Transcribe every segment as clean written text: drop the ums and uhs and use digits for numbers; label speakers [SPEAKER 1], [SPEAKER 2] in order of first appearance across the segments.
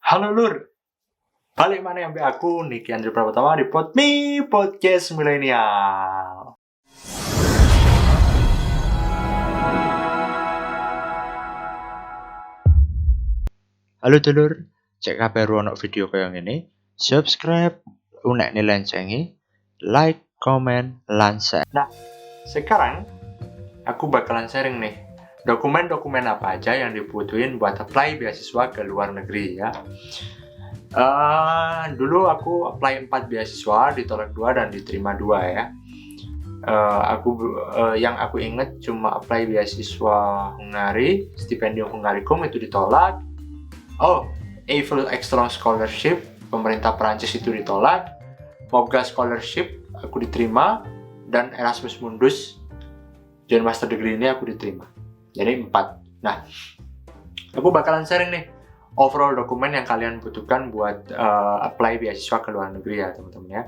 [SPEAKER 1] Halo Lur, balik mana yang aku Niki Andri Pratama di Podme Podcast Milenial. Halo dulur, cek kabar ono video kayak gini, subscribe, unek nih loncengi, like, comment, lan share. Nah, sekarang aku bakalan sharing nih dokumen-dokumen apa aja yang dibutuhin buat apply beasiswa ke luar negeri ya. Dulu aku apply 4 beasiswa, ditolak 2 dan diterima 2 ya. Yang aku inget cuma apply beasiswa Hungari, stipendium Hungaricum itu ditolak. Eiffel Excellence Scholarship pemerintah Perancis itu ditolak. Mobga Scholarship aku diterima, dan Erasmus Mundus Joint Master Degree ini aku diterima. Jadi 4. Nah, aku bakalan sharing nih overall dokumen yang kalian butuhkan buat apply beasiswa ke luar negeri ya teman-teman ya.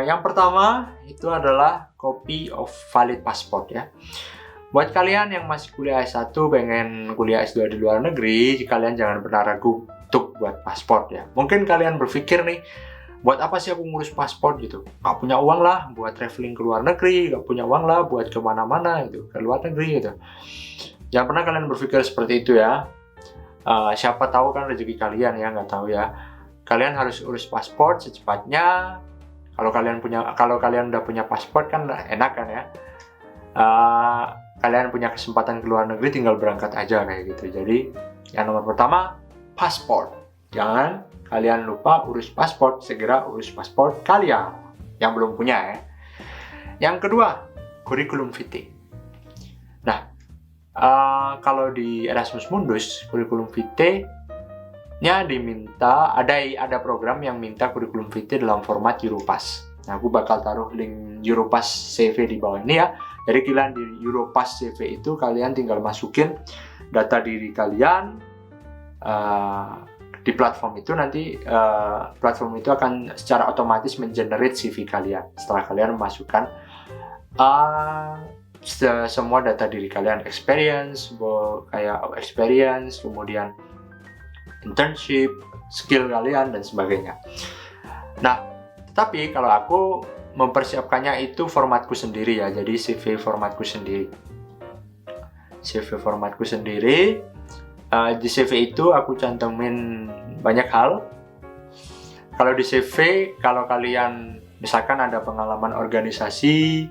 [SPEAKER 1] Yang pertama itu adalah copy of valid passport ya. Buat kalian yang masih kuliah S1 pengen kuliah S2 di luar negeri, kalian jangan pernah ragu untuk buat paspor ya. Mungkin kalian berpikir nih, buat apa sih aku ngurus paspor gitu? Gak punya uang lah buat traveling ke luar negeri, gak punya uang lah buat kemana-mana gitu, ke luar negeri gitu. Jangan pernah kalian berpikir seperti itu ya. Siapa tahu kan rezeki kalian ya, nggak tahu ya. Kalian harus urus paspor secepatnya. Kalau kalian udah punya paspor kan enak kan ya. Kalian punya kesempatan ke luar negeri, tinggal berangkat aja kayak gitu. Jadi yang nomor pertama, paspor. Jangan kalian lupa urus paspor, segera urus paspor kalian yang belum punya ya. Yang kedua, kurikulum vitae. Nah, kalau di Erasmus Mundus, kurikulum vitae-nya diminta, ada program yang minta kurikulum vitae dalam format Europass. Nah, aku bakal taruh link Europass CV di bawah ini ya. Jadi kalian di Europass CV itu kalian tinggal masukin data diri kalian di platform itu, nanti platform itu akan secara otomatis mengenerate CV kalian setelah kalian memasukkan semua data diri kalian, experience, kemudian internship, skill kalian dan sebagainya. Nah, tetapi kalau aku mempersiapkannya itu formatku sendiri ya, jadi CV formatku sendiri. Di CV itu aku cantumin banyak hal. Kalau di CV, kalau kalian misalkan ada pengalaman organisasi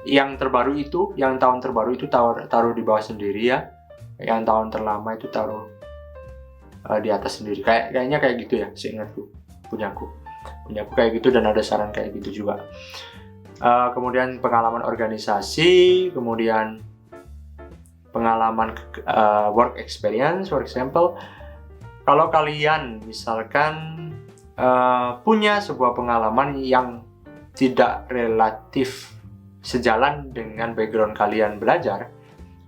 [SPEAKER 1] yang tahun terbaru itu taruh di bawah sendiri ya. Yang tahun terlama itu taruh di atas sendiri. Kayaknya kayak gitu ya, seingatku. Punyaku kayak gitu, dan ada saran kayak gitu juga. Kemudian pengalaman organisasi, kemudian pengalaman work experience, for example. Kalau kalian misalkan punya sebuah pengalaman yang tidak relatif sejalan dengan background kalian belajar,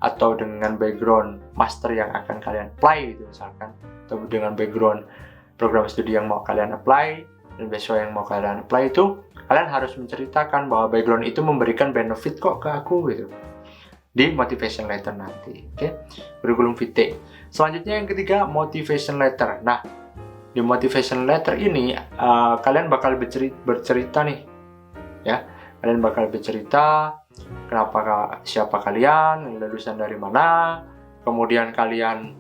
[SPEAKER 1] atau dengan background master yang akan kalian apply gitu misalkan, atau dengan background program studi yang mau kalian apply dan beasiswa yang mau kalian apply, itu kalian harus menceritakan bahwa background itu memberikan benefit kok ke aku gitu di motivation letter nanti. Oke? Kurikulum vitae. Selanjutnya yang ketiga, motivation letter. Nah, di motivation letter ini kalian bakal bercerita nih ya. Kalian bakal bercerita siapa kalian, lulusan dari mana, kemudian kalian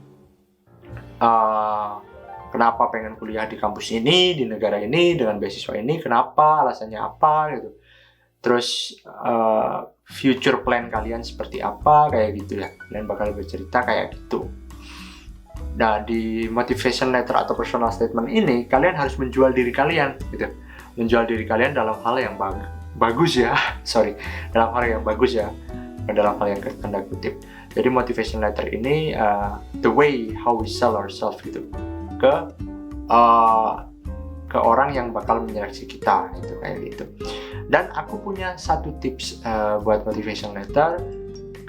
[SPEAKER 1] kenapa pengen kuliah di kampus ini, di negara ini, dengan beasiswa ini, kenapa, alasannya apa gitu. Terus future plan kalian seperti apa, kayak gitu ya. Kalian bakal bercerita kayak gitu. Nah, di motivation letter atau personal statement ini, kalian harus menjual diri kalian gitu. Menjual diri kalian dalam hal yang bagus ya. Dalam hal yang bagus ya. Dalam hal yang tanda kutip. Jadi motivation letter ini the way how we sell ourselves gitu ke orang yang bakal menyeleksi kita gitu, kayak gitu. Dan aku punya satu tips buat motivation letter.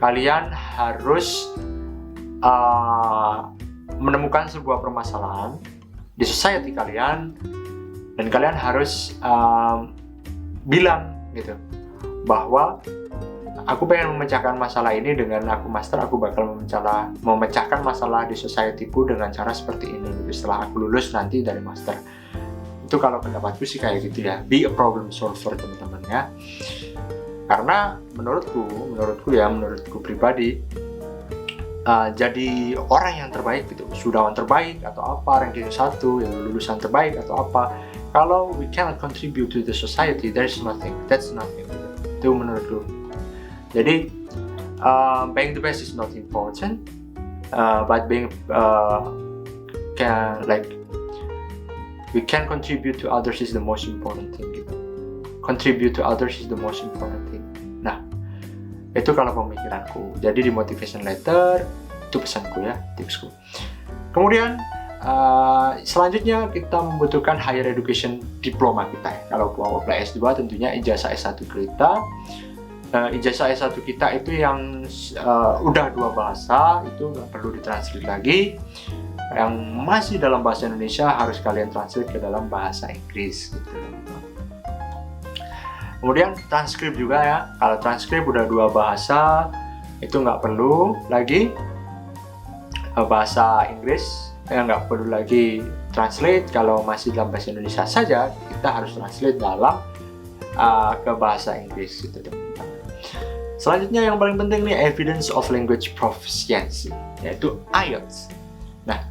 [SPEAKER 1] Kalian harus menemukan sebuah permasalahan di society kalian, dan kalian harus bilang gitu bahwa aku pengen memecahkan masalah ini. Dengan aku master, aku bakal memecahkan masalah di society-ku dengan cara seperti ini gitu, setelah aku lulus nanti dari master. Itu kalau pendapatku sih kayak gitu ya, be a problem solver teman-teman ya. Karena menurutku pribadi, jadi orang yang terbaik gitu, sudawan terbaik atau apa, ranking 1, lulusan terbaik atau apa, kalau we cannot contribute to the society, that's nothing. Itu menurutku. Jadi being the best is not important, but being we can contribute to others is the most important thing gitu. Contribute to others is the most important thing. Nah, itu kalau pemikiranku. Jadi di motivation letter itu pesanku ya, tipsku. Kemudian selanjutnya kita membutuhkan higher education diploma kita ya. Kalau mau apply S2 tentunya ijazah S1 kita. Ijazah S1 kita itu yang udah 2 bahasa, itu nggak perlu ditranslate lagi. Yang masih dalam bahasa Indonesia harus kalian translate ke dalam bahasa Inggris gitu. Kemudian transkrip juga ya. Kalau transkrip udah 2 bahasa, itu nggak perlu lagi bahasa Inggris, nggak perlu lagi translate. Kalau masih dalam bahasa Indonesia saja, kita harus translate dalam ke bahasa Inggris gitu teman-teman. Selanjutnya yang paling penting nih, evidence of language proficiency, yaitu IELTS. Nah,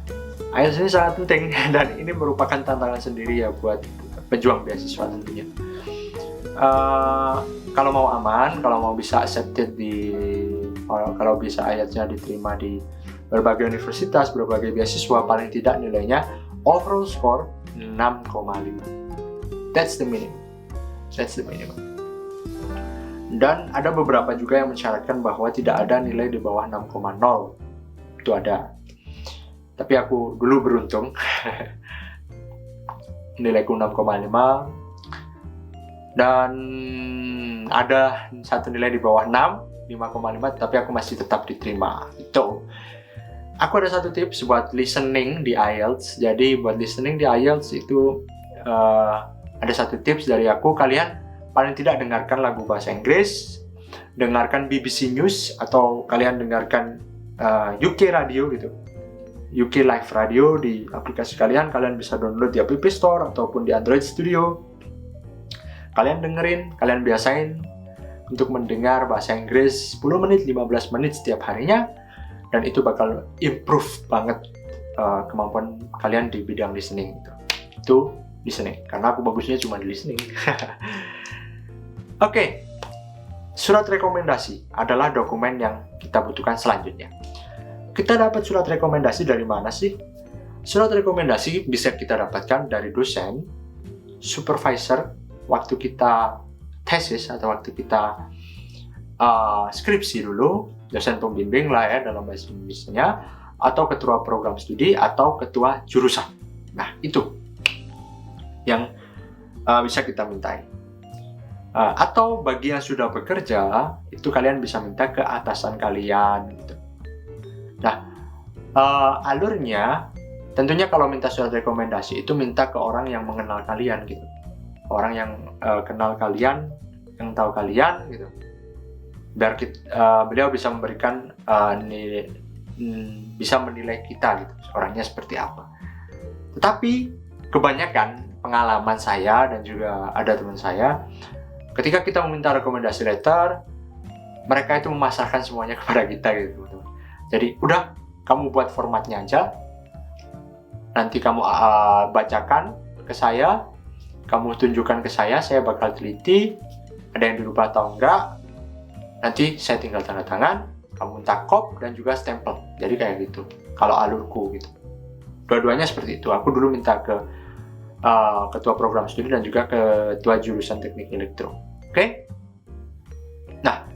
[SPEAKER 1] IELTS ini sangat penting dan ini merupakan tantangan sendiri ya buat pejuang beasiswa tentunya. Kalau mau aman, kalau mau bisa accepted kalau bisa IELTS-nya diterima di berbagai universitas, berbagai beasiswa, paling tidak nilainya overall score 6,5. That's the minimum. Dan ada beberapa juga yang mensyaratkan bahwa tidak ada nilai di bawah 6,0. Itu ada. Tapi aku dulu beruntung. Nilaiku 6,5. Dan ada satu nilai di bawah 6, 5,5, tapi aku masih tetap diterima. Itu. Aku ada satu tips buat listening di IELTS. Jadi buat listening di IELTS itu ada satu tips dari aku. Kalian paling tidak dengarkan lagu bahasa Inggris, dengarkan BBC News, atau kalian dengarkan UK Radio gitu, UK Live Radio di aplikasi kalian. Kalian bisa download di App Store ataupun di Android Studio. Kalian dengerin, kalian biasain untuk mendengar bahasa Inggris 10 menit, 15 menit setiap harinya, dan itu bakal improve banget kemampuan kalian di bidang listening itu listening, karena aku bagusnya cuma di listening. Oke, surat rekomendasi adalah dokumen yang kita butuhkan selanjutnya. Kita dapat surat rekomendasi dari mana sih? Surat rekomendasi bisa kita dapatkan dari dosen, supervisor, waktu kita tesis atau waktu kita skripsi dulu, dosen pembimbing lah ya dalam bahasa Indonesia, atau ketua program studi, atau ketua jurusan. Nah, itu yang bisa kita mintai. Atau bagi yang sudah bekerja, itu kalian bisa minta ke atasan kalian gitu. Nah, alurnya tentunya kalau minta surat rekomendasi itu minta ke orang yang mengenal kalian gitu. Orang yang kenal kalian, yang tahu kalian gitu. Biar beliau bisa memberikan bisa menilai kita gitu, orangnya seperti apa. Tetapi kebanyakan pengalaman saya dan juga ada teman saya, ketika kita meminta rekomendasi letter, mereka itu memasarkan semuanya kepada kita gitu. Jadi udah, kamu buat formatnya aja, nanti kamu bacakan ke saya, kamu tunjukkan ke saya bakal teliti, ada yang dirubah atau enggak, nanti saya tinggal tanda tangan, kamu minta kop dan juga stempel. Jadi kayak gitu, kalau alurku gitu. Dua-duanya seperti itu. Aku dulu minta ke ketua program studi dan juga ketua jurusan teknik elektro. Oke? Nah,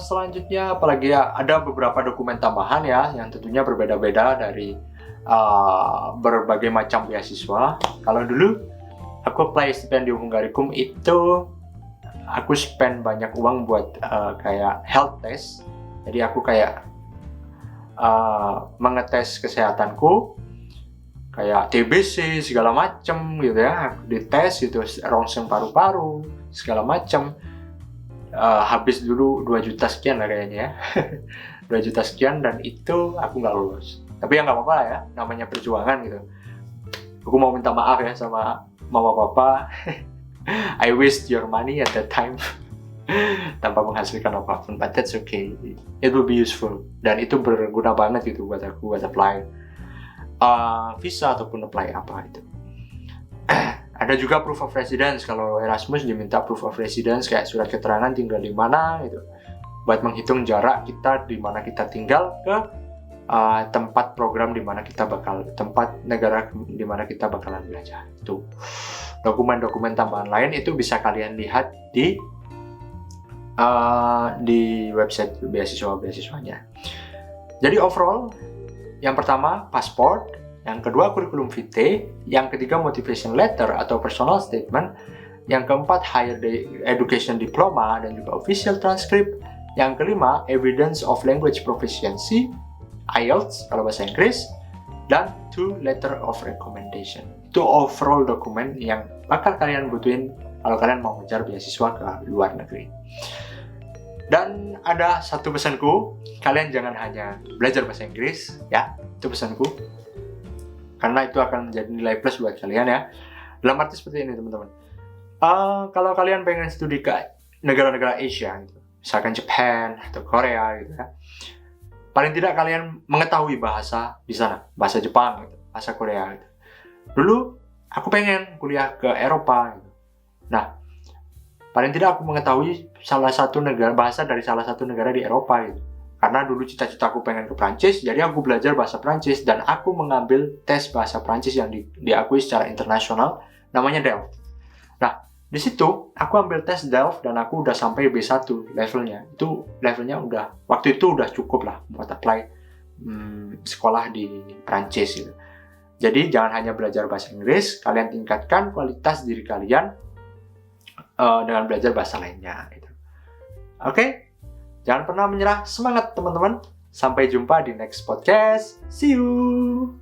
[SPEAKER 1] selanjutnya apalagi ya, ada beberapa dokumen tambahan ya, yang tentunya berbeda-beda dari berbagai macam beasiswa. Kalau dulu aku apply stipendium Hungaricum itu, aku spend banyak uang buat kayak health test. Jadi aku kayak mengetes kesehatanku, kayak TBC segala macem gitu ya, dites gitu, rongseng paru-paru segala macem. habis dulu 2 juta sekian lah kayaknya ya. 2 juta sekian, dan itu aku nggak lulus. Tapi ya nggak apa-apa ya, namanya perjuangan gitu. Aku mau minta maaf ya sama mama papa. I waste your money at that time tanpa menghasilkan apapun, but that's okay. It will be useful, dan itu berguna banget gitu buat aku buat apply visa ataupun apply apa itu. Ada juga proof of residence. Kalau Erasmus diminta proof of residence kayak surat keterangan tinggal di mana gitu, buat menghitung jarak kita di mana kita tinggal ke tempat program di mana kita tempat negara di mana kita bakalan belajar. Itu dokumen-dokumen tambahan lain itu bisa kalian lihat di website beasiswanya. Jadi overall, yang pertama pasport, yang kedua kurikulum vitae, yang ketiga motivation letter atau personal statement, yang keempat higher education diploma dan juga official transcript, yang kelima evidence of language proficiency, IELTS kalau bahasa Inggris, dan 2 letter of recommendation. Itu overall dokumen yang bakal kalian butuhin kalau kalian mau ngejar beasiswa ke luar negeri. Dan ada satu pesanku, kalian jangan hanya belajar bahasa Inggris ya, itu pesanku, karena itu akan menjadi nilai plus buat kalian ya. Dalam arti seperti ini teman-teman, kalau kalian pengen studi ke negara-negara Asia gitu, misalkan Jepang atau Korea gitu ya, paling tidak kalian mengetahui bahasa di sana, bahasa Jepang gitu, bahasa Korea gitu. Dulu aku pengen kuliah ke Eropa gitu. Nah, paling tidak aku mengetahui bahasa dari salah satu negara di Eropa gitu. Karena dulu cita-citaku pengen ke Prancis, jadi aku belajar bahasa Prancis dan aku mengambil tes bahasa Prancis yang diakui secara internasional, namanya DELF. Nah, di situ aku ambil tes DELF dan aku udah sampai B1 levelnya. Itu levelnya waktu itu udah cukup lah buat apply sekolah di Prancis gitu. Jadi jangan hanya belajar bahasa Inggris, kalian tingkatkan kualitas diri kalian dengan belajar bahasa lainnya gitu. Oke? Jangan pernah menyerah, semangat teman-teman. Sampai jumpa di next podcast. See you.